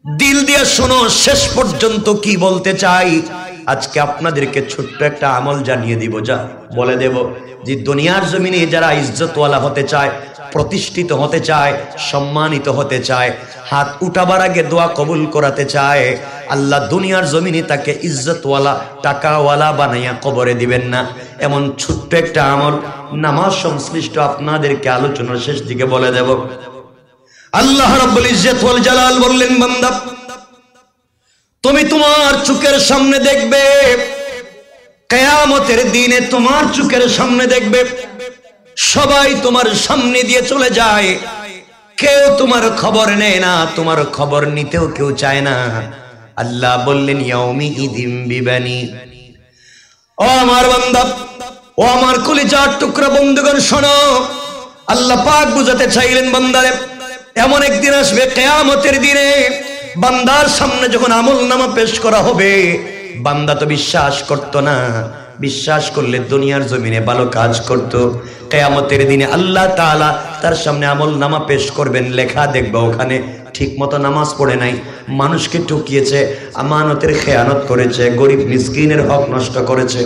দিল দিয়ে শোনো, শেষ পর্যন্ত কি বলতে চাই আজকে আপনাদেরকে ছোট্ট একটা আমল জানিয়ে দিব, যা বলে দেব যে দুনিয়ার জমিনে যারা ইজ্জতওয়ালা হতে চায়, প্রতিষ্ঠিত হতে চায়, সম্মানিত হতে চায়, হাত উঠাবার আগে দোয়া কবুল করাতে চায়, আল্লাহ দুনিয়ার জমিনে তাকে ইজ্জতওয়ালা টাকাওয়ালা বানাইয়া কবরে দিবেন না। এমন ছোট্ট একটা আমল নামাজ সংশ্লিষ্ট আপনাদেরকে আলোচনার শেষ দিকে বলে দেব। আল্লাহ রাব্বুল ইজ্জত ওয়াল জালাল বললেন, বান্দা তুমি তোমার চোখের সামনে দেখবে, কিয়ামতের দিনে তোমার চোখের সামনে দেখবে সবাই তোমার সামনে দিয়ে চলে যায়, কেউ তোমার খবর নেয় না, তোমার খবর নিতেও কেউ চায় না। আল্লাহ বললেন, ইয়াউমি ইদিম বিবানি। ও আমার বান্দা, ও আমার কলিজার টুকরা বন্ধুগণ শোনো, আল্লাহ পাক বুঝাতে চাইলেন বান্দারে, এমন একদিন আসবে কিয়ামতের দিনে বান্দার সামনে যখন আমলনামা পেশ করা হবে, বান্দা তো বিশ্বাস করতো না, বিশ্বাস করলে দুনিয়ার জমিনে ভালো কাজ করত। কিয়ামতের দিনে আল্লাহ তাআলা তার সামনে আমলনামা পেশ করবেন, লেখা দেখবে ওখানে ঠিক মতো নামাজ পড়ে নাই, মানুষকে ঠকিয়েছে, আমানতের খেয়ানত করেছে, গরিব মিসকিনের হক নষ্ট করেছে।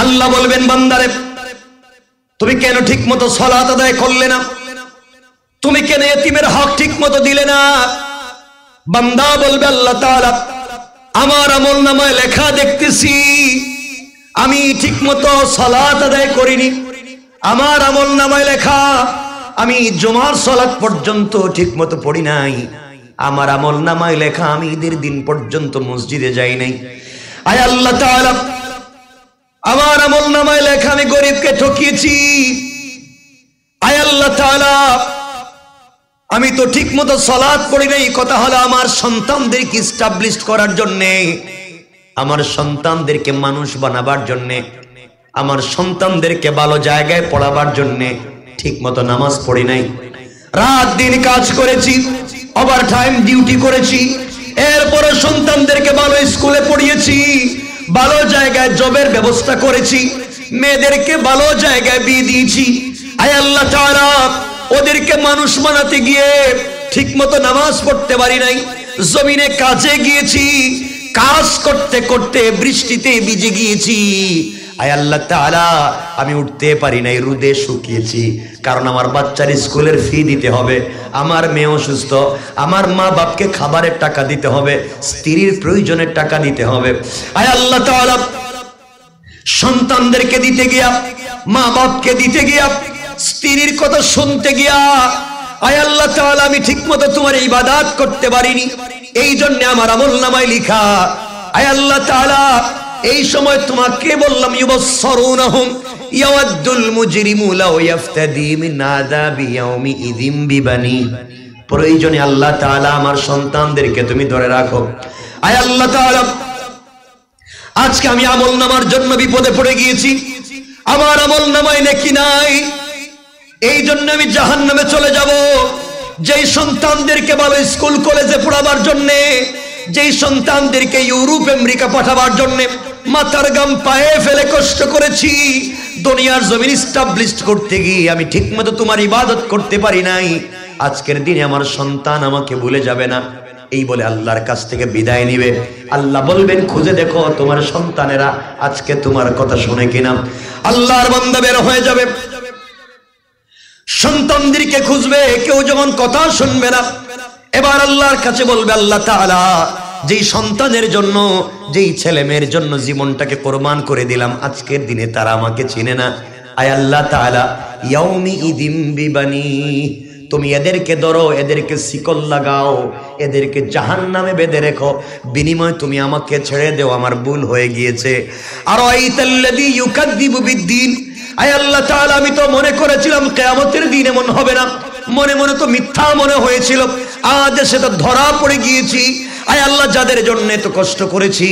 আল্লাহ বলবেন, বান্দারে তুমি কেন ঠিক মতো সালাত আদায় করলে না, তুমি কেন ইতিমের হক ঠিক মতো দিলে না? বান্দা বলবে, আল্লাহ তাআলা আমার আমলনামায় লেখা দেখতেছি আমি ঠিক মতো সালাত আদায় করিনি, আমার আমলনামায় লেখা আমি জুমার সালাত পর্যন্ত ঠিক মতো পড়ি নাই, আমার আমলনামায় লেখা আমি ঈদের দিন পর্যন্ত মসজিদে যাই নাই। আয় আল্লাহ তাআলা আমার আমলনামায় লেখা আমি গরিবকে ঠকিয়েছি, আয় আল্লাহ তাআলা আমি তো ঠিক মতো সালাত পড়ি নাই। কথা হলো আমার সন্তানদেরকে এস্টাবলিশ করার জন্য, আমার সন্তানদেরকে মানুষ বানাবার জন্য, আমার সন্তানদেরকে ভালো জায়গায় পড়াবার জন্য ঠিক মতো নামাজ পড়ি নাই, রাত দিন কাজ করেছি, ওভার টাইম ডিউটি করেছি, এরপরে সন্তানদেরকে ভালো স্কুলে পড়িয়েছি, ভালো জায়গায় জবের ব্যবস্থা করেছি, মেয়েদেরকে ভালো জায়গায় বিয়ে দিয়েছি। আয় আল্লাহ তাআলা ওদেরকে মানুষ বানাতে গিয়ে ঠিক মতো নামাজ পড়তে পারি নাই, জমিনে কাজে গিয়েছি, কাজ করতে করতে বৃষ্টিতে ভিজে গিয়েছি। আয় আল্লাহ তাআলা আমি উঠতে পারি নাই, রোদে শুকিয়েছি, কারণ আমার বাচ্চার স্কুলের ফি দিতে হবে, আমার মেয়ে অসুস্থ, আমার মা বাপকে খাবারের টাকা দিতে হবে, স্ত্রীর প্রয়োজনের টাকা দিতে হবে। আয় আল্লাহ তাআলা সন্তানদেরকে দিতে গিয়া, মা বাপকে দিতে গিয়া, স্ত্রীর কথা শুনতে গিয়া, আয় আল্লাহ তাআলা আমি ঠিক মতো তোমার ইবাদত করতে পারিনি, এই জন্য আমার আমলনামায় লিখা। আয় আল্লাহ তাআলা এই সময় তোমাকে বললাম, ইউবসসরুনহুম ইয়াওয়াদুল মুজরিমু লাউ ইফতাদি মিন আযাবি ইয়াউমি ইযিম বিবানি। প্রয়োজনে আল্লাহ তাআলা আমার সন্তানদেরকে তুমি ধরে রাখো। আয় আল্লাহ তাআলা আজকে আমি আমলনামার জন্য বিপদে পড়ে গিয়েছি, আমার আমলনামায় নেকি নাই, এই জন্য আমি জাহান্নামে চলে যাব। যেই সন্তানদেরকে ভালো স্কুল কলেজে পড়াবার জন্য, যেই সন্তানদেরকে ইউরোপ আমেরিকা পাঠাবার জন্য মাথার গাম পায়ে ফেলে কষ্ট করেছি, দুনিয়ার জমিন এস্টাবলিশ করতে গিয়ে আমি ঠিকমতো তোমার ইবাদত করতে পারি নাই, আজকের দিনে আমার সন্তান আমাকে ভুলে যাবে না, এই বলে আল্লাহর কাছ থেকে বিদায় নিবে। আল্লাহ বলবেন, খুঁজে দেখো তোমার সন্তানেরা আজকে তোমার কথা শুনে কিনা। আল্লাহর বান্দা বের হয়ে যাবে, সন্তানদেরকে খুঁজবে, কেউ যখন কথা শুনবে না, এবার আল্লাহর কাছে বলবে, আল্লাহ তাআলা যেই সন্তানের জন্য, যেই ছেলে মেয়ের জন্য জীবনটাকে কোরবান করে দিলাম, আজকের দিনে তারা আমাকে চিনে না। আয় আল্লাহ তাআলা ইয়াউমি ইযিম বিবানি, তুমি এদেরকে ধরো, এদেরকে শিকল লাগাও, এদেরকে জাহান্নামে বেঁধে রেখো, বিনিময়ে তুমি আমাকে ছেড়ে দেও, আমার ভুল হয়ে গিয়েছে। আর আইতাল্লাযী ইউকাযযিবু বিদ্দীন, আয় আল্লাহ তাআলা আমি তো মনে করেছিলাম কিয়ামতের দিন এমন হবে না, মনে মনে তো মিথ্যা মনে হয়েছিল, আজ সেটা ধরা পড়ে গিয়েছি। আয় আল্লাহ যাদের জন্য এত কষ্ট করেছি,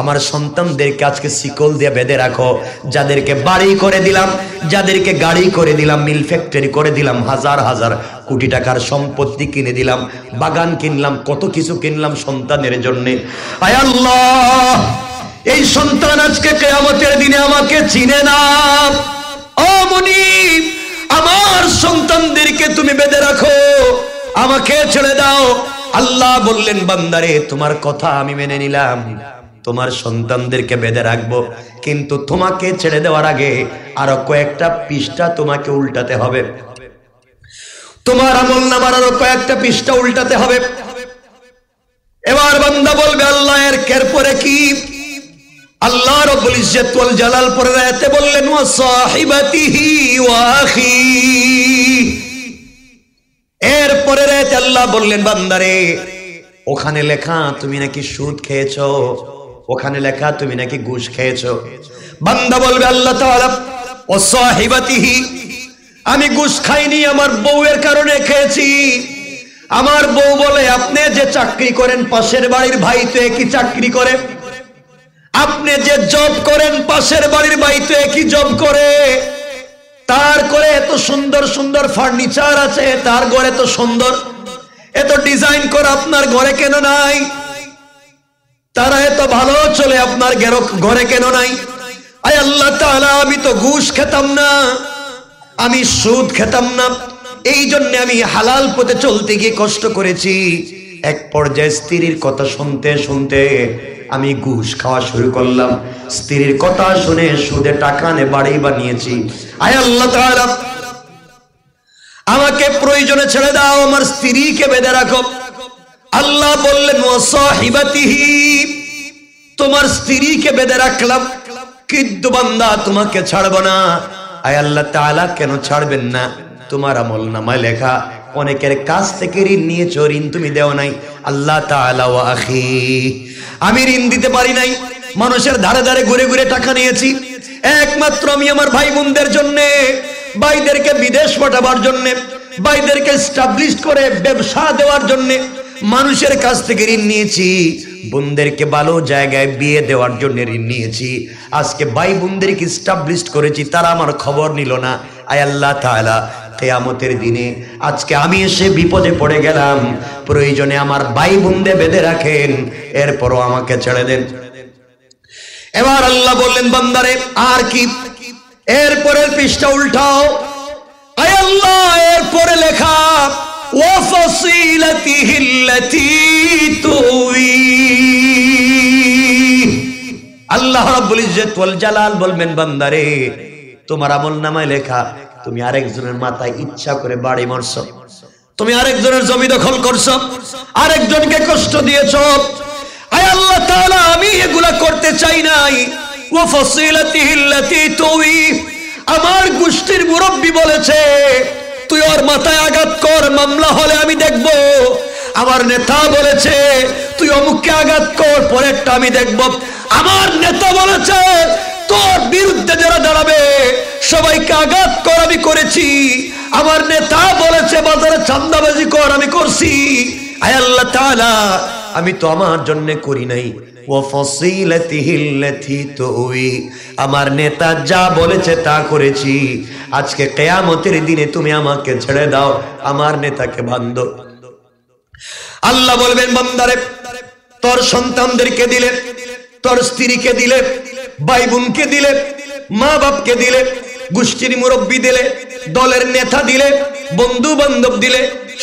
আমার সন্তানদেরকে আজকে শিকল দিয়ে বেঁধে রাখো, যাদেরকে বাড়ি করে দিলাম, যাদেরকে গাড়ি করে দিলাম, মিল ফ্যাক্টরি করে দিলাম, হাজার হাজার কোটি টাকার সম্পত্তি কিনে দিলাম, বাগান কিনলাম, কত কিছু কিনলাম সন্তানের জন্য। আয় আল্লাহ এই সন্তান আজকে কিয়ামতের দিনে আমাকে চিনে না। ও মুনিব, আমার সন্তানদেরকে তুমি বেঁধে রাখো, আমাকে ছেড়ে দাও, আল্লাহ বললেন বান্দারে তোমার কথা আমি মেনে নিলাম, তোমার সন্তানদেরকে বেঁধে রাখবো, কিন্তু তোমাকে ছেড়ে দেওয়ার আগে আরো কয়েকটা পৃষ্ঠা তোমাকে উল্টাতে হবে, তোমার আমলনামার আরো কয়েকটা পৃষ্ঠা উল্টাতে হবে। এবার বান্দা বলবে আল্লাহ এর পরে কি? আল্লাহ রাব্বুল ইজ্জত ওয়াল জালাল পরের আয়াতে বললেন ওয়া সাহিবাতিহি ওয়া আখি। এর পরের আয়াতে আল্লাহ বললেন বান্দারে ওখানে লেখা তুমি নাকি সুদ খেয়েছো, ওখানে লেখা তুমি নাকি ঘুষ খেয়েছো। বান্দা বলবে আল্লাহ তাআলা ওয়া সাহিবাতিহি, আমি ঘুষ খাইনি, আমার বউয়ের কারণে খেয়েছি। আমার বউ বলে আপনি যে চাকরি করেন পাশের বাড়ির ভাই তো একই চাকরি করে, আপনি যে জব করেন পাশের বাড়ির ভাই তো একই জব করে, তার করে এত সুন্দর সুন্দর ফার্নিচার আছে, তার ঘরে এত সুন্দর এত ডিজাইন করে আপনার ঘরে কেন নাই? তারা এত ভালো চলে আপনার ঘরে কেন নাই? আয় আল্লাহ তাআলা আমি তো ঘুষ খেতাম না, আমি সুদ খেতাম না, এই জন্য আমি হালাল পথে চলতে গিয়ে কষ্ট করেছি। এক পর্যায়ে স্ত্রীর কথা শুনতে শুনতে আমি ঘুষ খাওয়া শুরু করলাম, স্ত্রীর কথা শুনে সুদে টাকা নে বাড়ি বানিয়েছি। আয় আল্লাহ তাআলা আমাকে প্রয়োজনে ছেড়ে দাও, আমার স্ত্রীকে বেঁধে রাখো। আল্লাহ বললেন ওয়া সাহিবাতিহি, তোমার স্ত্রীকে বেঁধে রাখলাম, কিন্তু বান্দা তোমাকে ছাড়বো না। আয় আল্লাহ তাআলা কেন ছাড়বেন না? তোমার আমলনামায় লেখা অনেকের কাছ থেকে ঋণ নিয়েছো, ঋণ তুমি দেও নাই। আল্লাহ তাআলা ওয়া আখি, আমি ঋণ দিতে পারি নাই, মানুষের ধারে ধারে ঘুরে ঘুরে টাকা নিয়েছি, একমাত্র আমি আমার ভাই বোনদের জন্য, ভাইদেরকে বিদেশ পাঠাবার জন্য, ভাইদেরকে এস্টাবলিশ করে ব্যবসা দেওয়ার জন্য মানুষের কাছ থেকে ঋণ নিয়েছি, বোনদেরকে ভালো জায়গায় বিয়ে দেওয়ার জন্য ঋণ নিয়েছি। আজকে ভাই বোনদেরকে এস্টাবলিশ করেছি, তারা আমার খবর নিল না। আয় আল্লাহ তাআলা কিয়ামতের দিনে আজকে আমি এসে বিপদে পড়ে গেলাম, প্রয়োজনে আমার ভাই বোনদের বেঁধে রাখেন, এরপরও আমাকে ছেড়ে দেন। এবার আল্লাহ বললেন বান্দারে আর কি? এরপরের পৃষ্ঠা উল্টাও। আয় আল্লাহ এরপরে লেখা ওয়া ফাসিলাতিহিল্লাতী তুই। আল্লাহ রাব্বুল ইজ্জত ওয়াল জালাল বলবেন বান্দারে তোমার আমলনামায় লেখা তুমি আরেকজনের মাথায় ইচ্ছা করে বাড়ি মারছো, তুমি আরেকজনের জমি দখল করছো, আরেকজনকে কষ্ট দিয়েছো। আয় আল্লাহ তাআলা আমি এগুলা করতে চাই নাই। ওয়া ফাসিলাতিহিল্লাতী তুই, আমার গোষ্ঠীর মুরব্বি বলেছে তুই ওর মাথায় আঘাত কর, মামলা হলে আমি দেখব। আমার নেতা বলেছে তুই অমুককে আঘাত কর, পরেরটা আমি দেখব। আমার নেতা বলেছে তোর বিরুদ্ধে যারা দাঁড়াবে সবাইকে আঘাত কর, আমি করেছি। আমার নেতা বলেছে বাজারে চাঁদাবাজি কর, আমি করছি। আয় আল্লাহ তাআলা আমি তো আমার জন্য করি নাই। ওয়া ফাসিলাতিহিল্লাতী তুই, আমার নেতা যা বলেছে তা করেছি। আজকে কিয়ামতের দিনে তুমি আমাকে ছেড়ে দাও, আমার নেতাকে বান্ধো। আল্লাহ বলবেন বান্দারে তোর সন্তানদেরকে দিলে, তোর স্ত্রীকে দিলে, ভাই বোনকে দিলে, মা বাপকে দিলে, গোষ্ঠীর মুরব্বী দিলে, দলের নেতা দিলে, বন্ধু বান্ধব দিলে,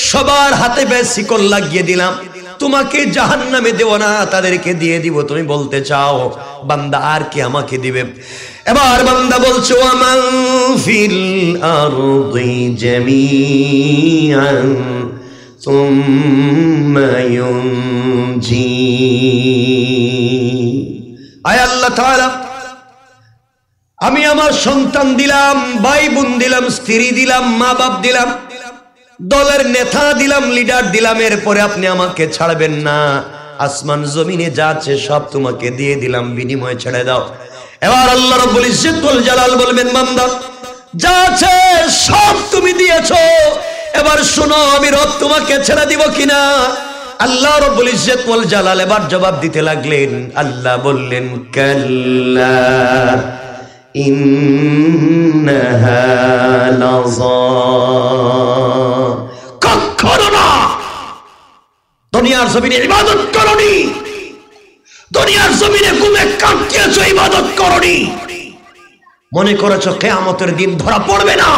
সবার হাতে শিকল লাগিয়ে দিলাম, তোমাকে জাহান্নামে দেব না, তাদেরকে দিয়ে দিব। তুমি বলতে চাও বান্দা আর কি আমাকে দিবে? এবার বান্দা বলছো আমান ফিল আরদি জামিআন সুম্মা ইউনজি। আয় আল্লাহ তাআলা আমি আমার সন্তান দিলাম, ভাই বোন দিলাম, স্ত্রী দিলাম, মা বাপ দিলাম, দলের নেতা দিলাম, লিডার দিলাম, এরপরে আপনি আমাকে ছাড়বেন না। আসমান জমিনে যা আছে সব তোমাকে দিয়ে দিলাম, বিনিময়ে ছেড়ে দাও। এবার আল্লাহ রাব্বুল ইজ্জত ওয়াল জালাল বলবেন বান্দা যা আছে সব তুমি দিয়েছো, এবার শোনো আমি রব তোমাকে ছেড়ে দিব কিনা। আল্লাহ রাব্বুল ইজ্জত ওয়াল জালাল এবার জবাব দিতে লাগলেন। আল্লাহ বললেন কাল্লা ইন্নাহা লাযা, কখনো না। দুনিয়ার জমিনে ইবাদত করনি, দুনিয়ার জমিনে ঘুমে কাটিয়েছো, ইবাদত করনি, মনে করেছো কিয়ামতের দিন ধরা পড়বে না।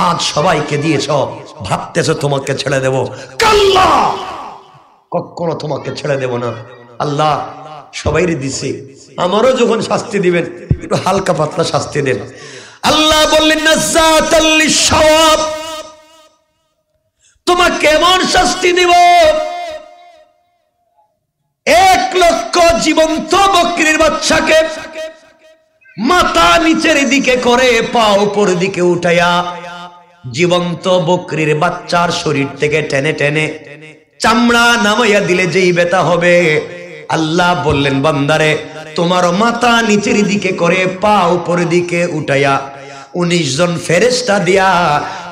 আজ সবাইকে দিয়েছো, ভাবতেছো তোমাকে ছেড়ে দেব। কাল্লা, কখনো তোমাকে ছেড়ে দেব না। আল্লাহ সবাইরে দিছে, আমারও যখন শাস্তি দিবেন একটু হালকা পাতলা শাস্তি দেন। আল্লাহ বললেন নাযাতাল লিশাওয়াব, তোমাকে এমন শাস্তি দিব 1,00,000 জীবন্ত বকরির বাচ্চাকে মাথা নিচের দিকে করে পা উপর দিকে উঠাইয়া জীবন্ত বকরির বাচ্চার শরীর থেকে টেনে টেনে চামড়া নামাইয়া দিলে যেই ব্যথা হবে, আল্লাহ বললেন বান্দারে তোমার মাথা নিচের দিকে করে পা উপর দিকে উঠাইয়া 19 জন ফেরেশতা দিয়া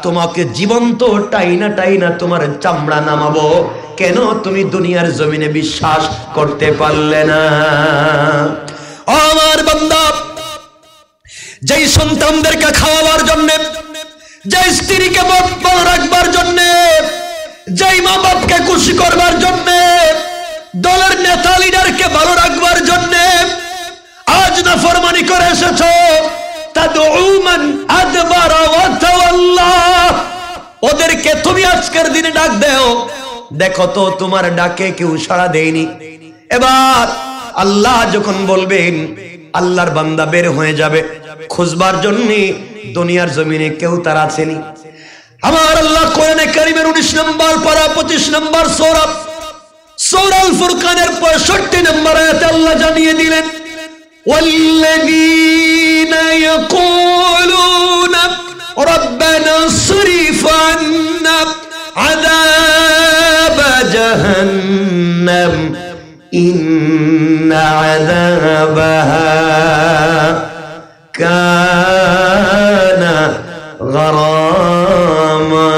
তোমাকে জীবন্ত টাইনা টাইনা তোমার চামড়া নামাবো। কেন তুমি দুনিয়ার জমিনে বিশ্বাস করতে পারলে না? আমার বান্দা, যেই সন্তানদেরকে খাওয়াবার জন্য, যেই স্ত্রীকে ভালো রাখবার জন্য, যেই মা বাপকে খুশি করবার জন্য, দলের নেতা লিডারকে ভালো রাখবার জন্য আজ নাফরমানি করে এসেছো, তাদউ মান আদবারা ওয়া তাওয়াল্লা, ওদেরকে তুমি আজকের দিনে ডাক দাও, দেখো তো তোমার ডাকে কেউ সাড়া দেয়নি। এবার আল্লাহ যখন বলবেন আল্লাহর বান্দা বের হয়ে যাবে খুঁজবার জন্য, দুনিয়ার জমিনে কেউ তার আছেনি। আমার আল্লাহ কোরআনে কারীমের 19 নম্বর পারা 25 নম্বর সূরা আল ফুরকানের 65 নম্বর আয়াতে আল্লাহ জানিয়ে দিলেন ওয়াল্লাযীনা ইয়াকুলুনা রাব্বানা ইসরিফ আন্না আযাব জাহান্নাম ইন্না আযাবাহা কানা গারামা।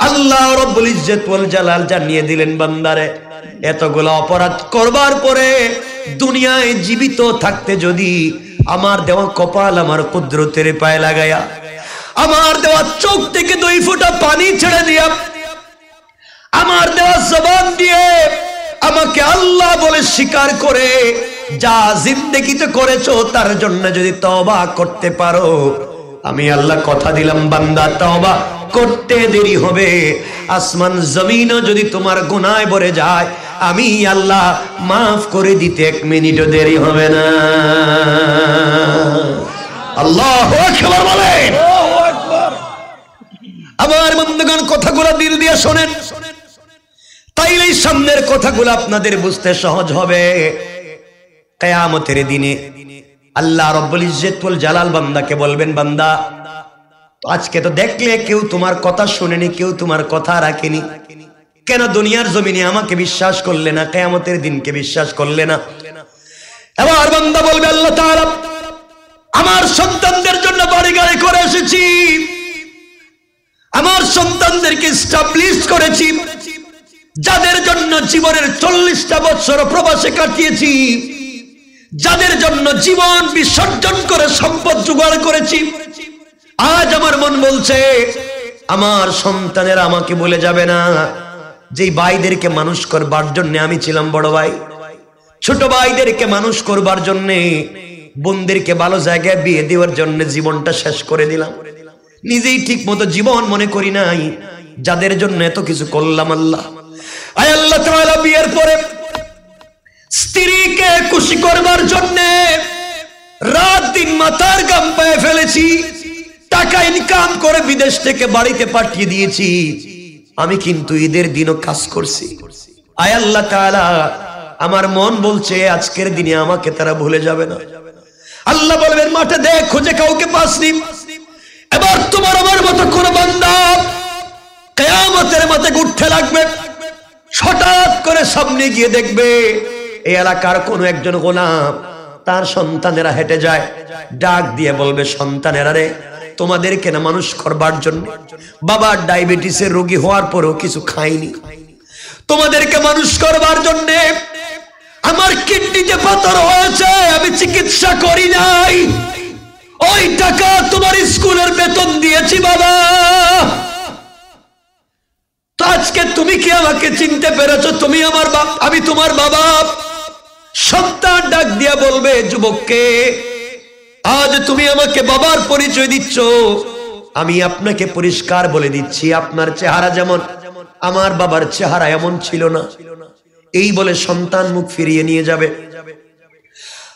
আল্লাহ রব্বুল ইজ্জত ওয়াল জালাল জানিয়ে দিলেন বান্দারে এতগুলো অপরাধ করবার পরে দুনিয়ায় জীবিত থাকতে যদি আমার দেওয়া কপাল আমার কুদরতের পায়ে লাগায়া, আমার দেওয়া চোখ থেকে 2 ফোঁটা পানি ছেড়ে দিয়া, আমার দেওয়া জবান দিয়ে আমাকে আল্লাহ বলে স্বীকার করে যা জিন্দেগিতে করেছো তার জন্য যদি তওবা করতে পারো, আমি আল্লাহ কথা দিলাম বান্দা তওবা করতে দেরি হবে, আসমান জমিনও যদি তোমার গুনায় ভরে যায় আমি আল্লাহ মাফ করে দিতে 1 মিনিটও দেরি হবে না। আল্লাহু আকবার বলেন। আমার বন্ধুগণ কথাগুলো দিল দিয়ে শোনেন, তাইলেই সামনের কথাগুলো আপনাদের বুঝতে সহজ হবে। কিয়ামতের দিনে আল্লাহ রব্বুল ইজ্জত ওয়াল জালাল বান্দাকে বলবেন বান্দা আজকে তো দেখলে কেউ তোমার কথা শুনেনি, কেউ তোমার কথা রাখেনি, কেন দুনিয়ার জমিনে আমাকে বিশ্বাস করলে না, কিয়ামতের দিনকে বিশ্বাস করলে না? এবার বান্দা বলবে আল্লাহ তাআলা আমার সন্তানদের জন্য বাড়ি গাড়ি করে এসেছি, আমার সন্তানদেরকে এস্টাবলিশ করেছি, যাদের জন্য জীবনের 40টা বছর প্রবাসে কাটিয়েছি, যাদের জন্য জীবন বিসর্জন করে সম্পদ জোগাড় করেছি, আজ আমার মন বলছে আমার সন্তানেরা আমাকে বলে যাবে না। যেই ভাইদেরকে মানুষ করবার জন্য আমি ছিলাম বড় ভাই, ছোট ভাইদেরকে মানুষ করবার জন্য, বোনদেরকে ভালো জায়গায় বিয়ে দেওয়ার জন্য জীবনটা শেষ করে দিলাম, নিজেই ঠিক মতো জীবন মনে করি নাই, যাদের জন্য এত কিছু করলাম আল্লাহ। আয় আল্লাহ তাআলা বিয়ের পরে স্ত্রীকে খুশি করবার জন্য রাত দিন মাথার ঘাম পায়ে ফেলেছি, টাকা ইনকাম করে বিদেশ থেকে বাড়িতে পাঠিয়ে দিয়েছি, আমি কিন্তু ঈদের দিনও কাজ করছি। আয় আল্লাহ তাআলা আমার মন বলছে আজকের দিনে আমাকে তারা ভুলে যাবে না। আল্লাহ বলবেন মাঠে দেখ খুঁজে কাউকে পাসনি। এবার তোমার আমার মতো কোন বান্দা কিয়ামতের মাঠে ঘুরতে লাগবে, হঠাৎ করে সামনে গিয়ে দেখবে এই এলাকার কোন একজন গোলাম, তার সন্তানেরা হেঁটে যায়, ডাক দিয়ে বলবে সন্তানেরা রে তোমাদেরকে না মানুষ করবার জন্য, বাবার ডায়াবেটিসের রোগী হওয়ার পরেও কিছু খাইনি, তোমাদেরকে মানুষ করবার জন্য আমার কিডনিতে পাথর হয়েছে, আমি চিকিৎসা করি নাই, ওই টাকা তোমার স্কুলের বেতন দিয়েছি বাবা, তো আজকে তুমি কি আমাকে চিনতে পেরেছো? তুমি আমার বাপ, আমি তোমার বাবা। সন্তান ডাক দিয়া বলবে যুবককে আজ তুমি আমাকে বাবার পরিচয় দিচ্ছ, আমি আপনাকে পরিষ্কার বলে দিচ্ছি আপনার চেহারা যেমন আমার বাবার চেহারা এমন ছিল না। এই বলে সন্তান মুখ ফিরিয়ে নিয়ে যাবে।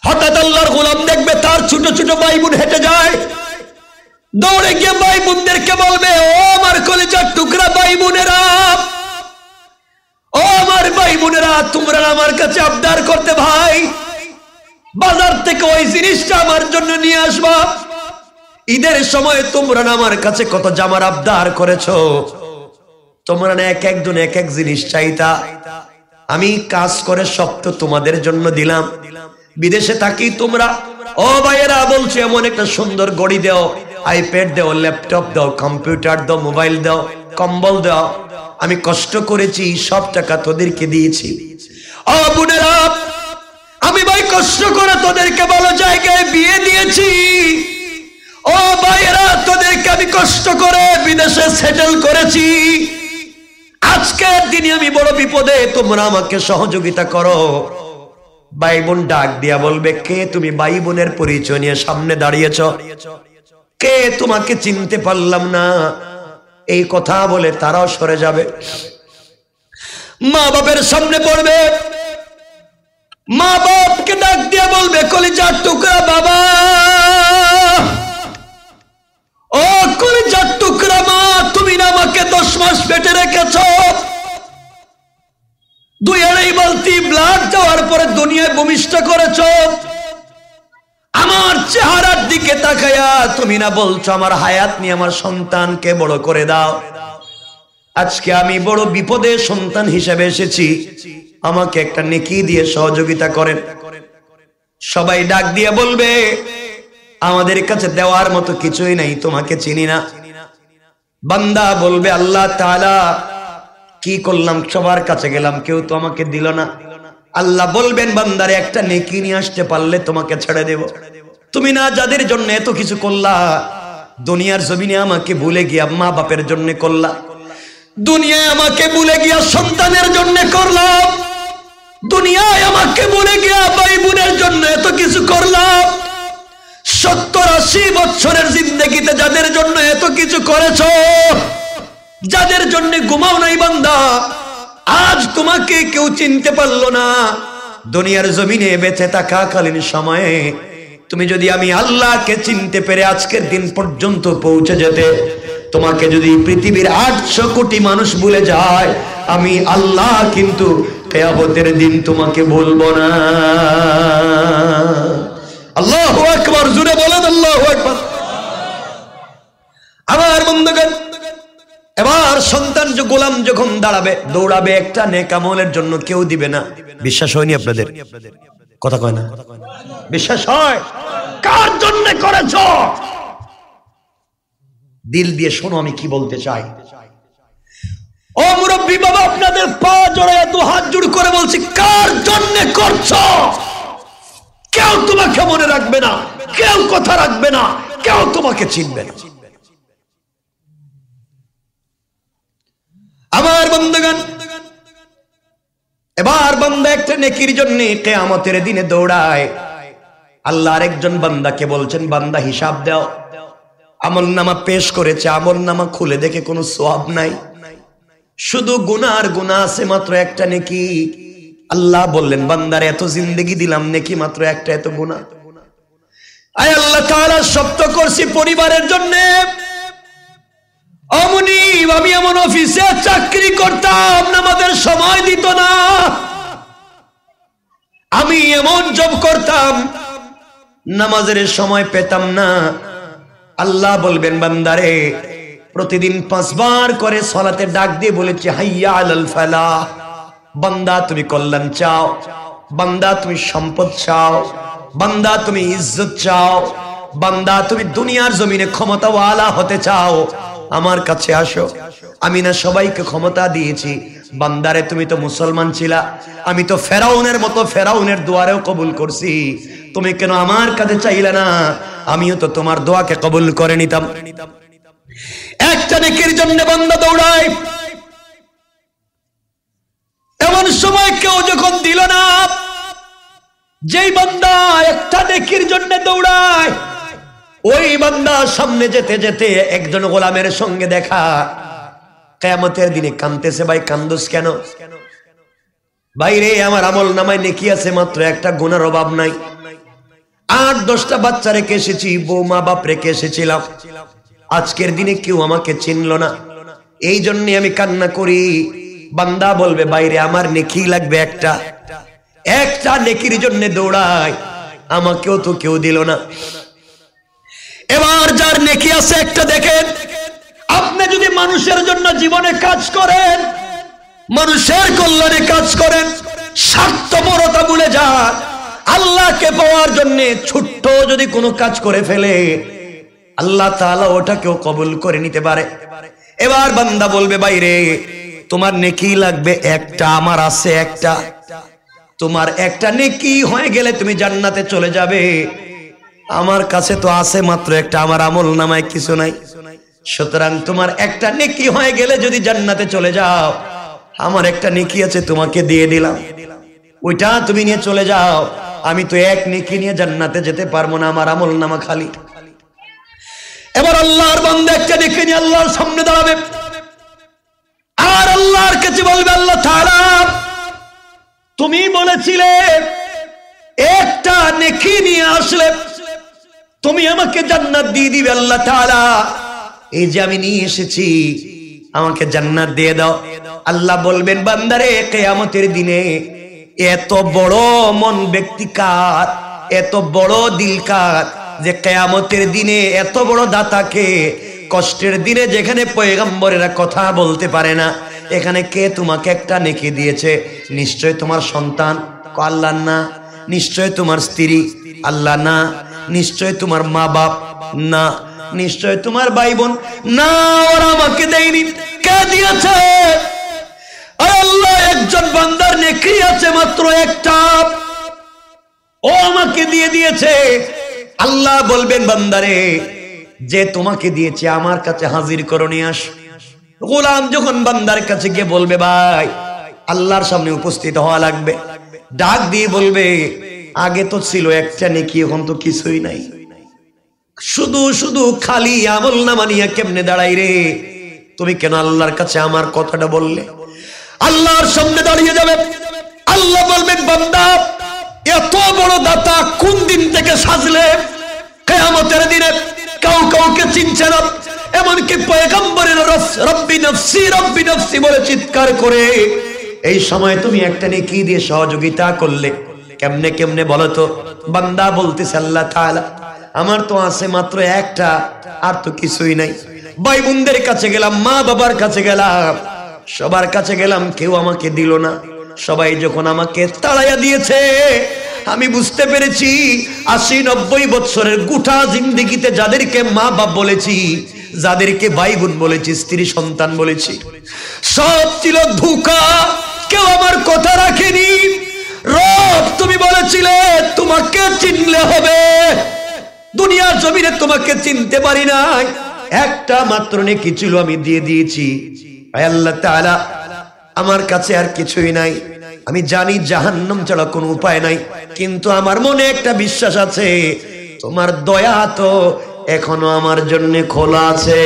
হঠাৎ আল্লাহর গোলাম দেখবে তার ছোট ছোট ভাই বোন হেঁটে যায়, দৌড়ে গিয়ে ভাই বোনদেরকে বলবে, ও আমার কলিজার টুকরা ভাই বোনেরা, ও আমার ভাই বোনেরা, তোমরা আমার কাছে আবদার করতে ভাই, বাজার থেকে ওই জিনিসটা আমার জন্য নিয়ে আসবা। ঈদের সময় তোমরা আমার কাছে কত জামার আবদার করেছো, তোমরা না এক একজন এক এক জিনিস চাইতা, আমি কাজ করে সব তো তোমাদের জন্য দিলাম। বিদেশে থাকি তোমরা, ও ভাইয়েরা বলছে এমন একটা সুন্দর ঘড়ি দাও, আইপ্যাড দাও, ল্যাপটপ দাও, কম্পিউটার দাও, মোবাইল দাও, কম্বল দাও, আমি কষ্ট করেছি সব টাকা তোদেরকে দিয়েছি। ও বোনেরা, আমি ভাই কষ্ট করে তোদেরকে ভালো জায়গায় বিয়ে দিয়েছি। ও ভাইয়েরা, তোদেরকে আমি কষ্ট করে বিদেশে সেটেল করেছি। আজকের দিনে আমি বড় বিপদে, তোমরা আমাকে সহযোগিতা করো। ভাই বোন ডাক দিয়া বলবে, কে তুমি? ভাই বোনের পরিচয় নিয়ে সামনে দাঁড়িয়েছ, কে? তোমাকে চিনতে পারলাম না। এই কথা বলে তারাও সরে যাবে। মা বাপের সামনে পড়বে, মা বাপকে ডাক দিয়া বলবে, কলিজার টুকরা বাবা, ও কলিজার টুকরা মা, তুমি না আমাকে 10 মাস পেটে রেখেছ, 2-2.5 বালতি ব্লাড দেওয়ার পরে দুনিয়ায় ভূমিষ্ঠ করেছ। আমার চেহারার দিকে তাকায়া তুমি না বলছো আমার হায়াত নিয়ে আমার সন্তানকে বড় করে দাও। আজকে আমি বড় বিপদে সন্তান হিসেবে এসেছি, আমাকে একটা নেকি দিয়ে সহযোগিতা করেন। সবাই ডাক দিয়ে বলবে, আমাদের কাছে দেওয়ার মতো কিছুই নাই, তোমাকে চিনি না। বান্দা বলবে, আল্লাহ তাআলা কি করলাম, সবার কাছে গেলাম, কেউ তো আমাকে দিল না। আল্লাহ বলবেন, বান্দারে একটা নেকি নিয়ে আসতে পারলে তোমাকে ছেড়ে দেব। তুমি না যাদের জন্য এত কিছু করলা, দুনিয়ার জমিনে আমাকে ভুলে গিয়া মা বাপের জন্য করলা, দুনিয়ায় আমাকে ভুলে গিয়া সন্তানের জন্য করলাম, দুনিয়ায় আমাকে ভুলে গিয়া ভাই বোনের জন্য এত কিছু করলাম। 70-80 বছরের জিন্দেগিতে যাদের জন্য এত কিছু করেছ, যাদের জন্য ঘুমাও নাই বান্দা, আজ তোমাকে কেউ চিনতে পারলো না। দুনিয়ার জমিনে বেঁচে থাকাকালীন সময়ে তুমি যদি আমি আল্লাহকে চিনতে পেরে আজকের দিন পর্যন্ত পৌঁছে যেতে, তোমাকে যদি পৃথিবীর 800 কোটি মানুষ ভুলে যায়, আমি আল্লাহ কিন্তু কিয়ামতের দিন তোমাকে ভুলবো না। আল্লাহু আকবার, জোরে বলেন আল্লাহু আকবার। আমার বন্ধুগণ, এবার সন্তান গোলাম যখন দাঁড়াবে, দৌড়াবে, একটা নেক আমলের জন্য কেউ দিবে না। বিশ্বাস হয়নি আপনাদের? কথা কয় না? বিশ্বাস হয়? কার জন্য করেছ? দিল দিয়ে শোনো আমি কি বলতে চাই। ও মুরব্বী বাবা, আপনাদের পা জড়ায় 2 হাত জোড় করে বলছি, কার জন্য করছো? কেউ তোমাকে মনে রাখবে না, কেউ কথা রাখবে না, কেউ তোমাকে চিনবে না। আমার বন্ধুগণ, এবার বান্দা একটা নেকির জন্য কিয়ামতের দিনে দৌড়ায়। আল্লাহ আরেকজন বান্দাকে বলছেন, বান্দা হিসাব দাও। আমলনামা পেশ করেছে, আমলনামা খুলে দেখে কোনো সওয়াব নাই, শুধু গুনাহ গুনাহ আছে মাত্র একটা নেকি। আল্লাহ বললেন, বান্দার এত জিন্দেগি দিলাম, নেকি মাত্র একটা, এত গুনাহ। আয় আল্লাহ তাআলা, সত্য করছি পরিবারের জন্য। অমনি আমি এমন অফিসে চাকরি করতাম, নামাজের সময় দিত না। আমি এমন জব করতাম, নামাজের সময় পেতাম না। আল্লাহ বলবেন, বান্দারে প্রতিদিন 5 বার করে সালাতে ডাক দিয়ে বলেছি, হাইয়া আলাল ফালাহ। বান্দা তুমি কল্যাণ চাও, বান্দা তুমি সম্পদ চাও, বান্দা তুমি ইজ্জত চাও, বান্দা তুমি দুনিয়ার জমিনে ক্ষমতাওয়ালা হতে চাও, আমার কাছে আসো। আমি না সবাইকে ক্ষমতা দিয়েছি, বান্দারে তুমি তো মুসলমান ছিলা, আমি তো ফেরাউনের মতো ফেরাউনের দুয়ারেও কবুল করছি, তুমি কেন আমার কাছে চাইলে না? আমিও তো তোমার দোয়াকে কবুল করে নিতাম। একটা নেকির জন্য বান্দা দৌড়ায়। এমন সময় কেউ যখন দিল না, যেই বান্দা একটা নেকির জন্য দৌড়ায়, ওই বান্দা সামনে যেতে যেতে একজন গোলামের সঙ্গে দেখা। কিয়ামতের দিনে কাঁদতেছে, ভাই কান্দোস কেন? ভাই রে, আমার আমল নামায় নেকি আছে মাত্র একটা, গুনার অভাব নাই। 8-10টা বাচ্চা রেখে এসেছি, বউ মা বাপ রেখে এসেছিলাম। আজকের দিনে কেউ আমাকে চিনল না, এই জন্য আমি কান্না করি। বান্দা বলবে, বাইরে আমার নেকি লাগবে একটা, একটা নেকির জন্য দৌড়াই, আমাকেও তো কেউ দিল না। এবার যার নেকি আছে একটা দেখেন, আপনি যদি মানুষের জন্য জীবনে কাজ করেন, মানুষের কল্যাণে কাজ করেন, স্বার্থপরতা ভুলে যান, আল্লাহকে পাওয়ার জন্য ছোট্ট যদি কোনো কাজ করে ফেলে, আল্লাহ তাআলা ওটাকেও কবুল করে নিতে পারে। এবার বান্দা বলবে, বাইরে তোমার নেকি লাগবে একটা, আমার আছে একটা। তোমার একটা নেকি হয়ে গেলে তুমি জান্নাতে চলে যাবে, আমার কাছে তো আছে মাত্র একটা, আমার আমল নামায় কিছু নাই। সুতরাং তোমার একটা নেকি হয়ে গেলে যদি জান্নাতে চলে যাও, আমার একটা নেকি আছে তোমাকে দিয়ে দিলাম, ওইটা তুমি নিয়ে চলে যাও। আমি তো এক নেকি নিয়ে জান্নাতে যেতে পারবো না, আমার আমল নামা খালি। এবার আল্লাহর বান্দা একটা নেকি নিয়ে আল্লাহর সামনে দাঁড়াবে, আর আল্লাহর কাছে বলবে, আল্লাহ তাআলা তুমি বলেছিলে একটা নেকি নিয়ে আসলে তুমি আমাকে জান্নাত দিয়ে দিবে। আল্লাহ তাআলা এই যে আমি নিয়ে এসেছি, আমাকে জান্নাত দিয়ে দাও। আল্লাহ বলবেন, বান্দারে কিয়ামতের দিনে এত বড় মন ব্যক্তি কার, এত বড় দিল কার, যে কিয়ামতের দিনে এত বড় দাতাকে, কষ্টের দিনে যেখানে পয়গম্বরেরা কথা বলতে পারে না, এখানে কে তোমাকে একটা নেকি দিয়েছে? নিশ্চয় তোমার সন্তান? আল্লাহ না। নিশ্চয় তোমার স্ত্রী? আল্লাহ না। নিশ্চয় তোমার মা বাপ? না। নিশ্চয় তোমার ভাই বোন? না, ওরা আমাকে দেয়নি। কে দিয়েছে? আল্লাহ একজন বান্দার নেকি আছে মাত্র একটা, ও আমাকে দিয়ে দিয়েছে। আল্লাহ বলবেন, বান্দারে যে তোমাকে দিয়েছে আমার কাছে হাজির করো, নিয়ে আস। গোলাম যখন বান্দার কাছে গিয়ে বলবে, ভাই আল্লাহর সামনে উপস্থিত হওয়া লাগবে, ডাক দিয়ে বলবে, আগে তো ছিল একটা নেকি, এখন তো কিছুই নাই, শুধু শুধু খালি আমল নামা নিয়ে কেমনে দাঁড়াই রে? তুমি কেন আল্লাহর কাছে আমার কথাটা বললে? আল্লাহর সামনে দাঁড়িয়ে যাবে, আল্লাহ বলবেন, বান্দা এত বড় দাতা কোন দিন থেকে সাজলে? কিয়ামতের দিনে কাউ কাউকে চিনছে না, এমনকি পয়গম্বরের রব্বি নফসি রব্বি নফসি বলে চিৎকার করে এই সময় তুমি একটা নেকি দিয়ে সহযোগিতা করলে, কেমনে কেমনে বলো তো? বান্দা বলতেছে, আল্লাহ তাআলা আমার তো আছে মাত্র একটা, আর তো কিছুই নাই। ভাই বোনদের কাছে গেলাম, মা বাবার কাছে গেলাম, সবার কাছে গেলাম, কেউ আমাকে দিল না। সবাই যখন আমাকে তাড়াইয়া দিয়েছে, আমি বুঝতে পেরেছি 80-90 বছরের গোটা জিন্দেগিতে যাদেরকে মা বাপ বলেছি, যাদেরকে ভাই বোন বলেছি, স্ত্রী সন্তান বলেছি, সব ছিল ধোঁকা, কেউ আমার কথা রাখেনি। রব তুমি বলেছিলে তোমাকে চিনলে হবে, দুনিয়ার জমিনে তোমাকে চিনতে পারি নাই, একটা মাত্র নেকি ছিল, আমি দিয়ে দিয়েছি। আল্লাহ তাআলা আমার কাছে আর কিছুই নাই, আমি জানি জাহান্নাম ছাড়া কোনো উপায় নাই, কিন্তু আমার মনে একটা বিশ্বাস আছে, তোমার দয়া তো এখনো আমার জন্য খোলা আছে।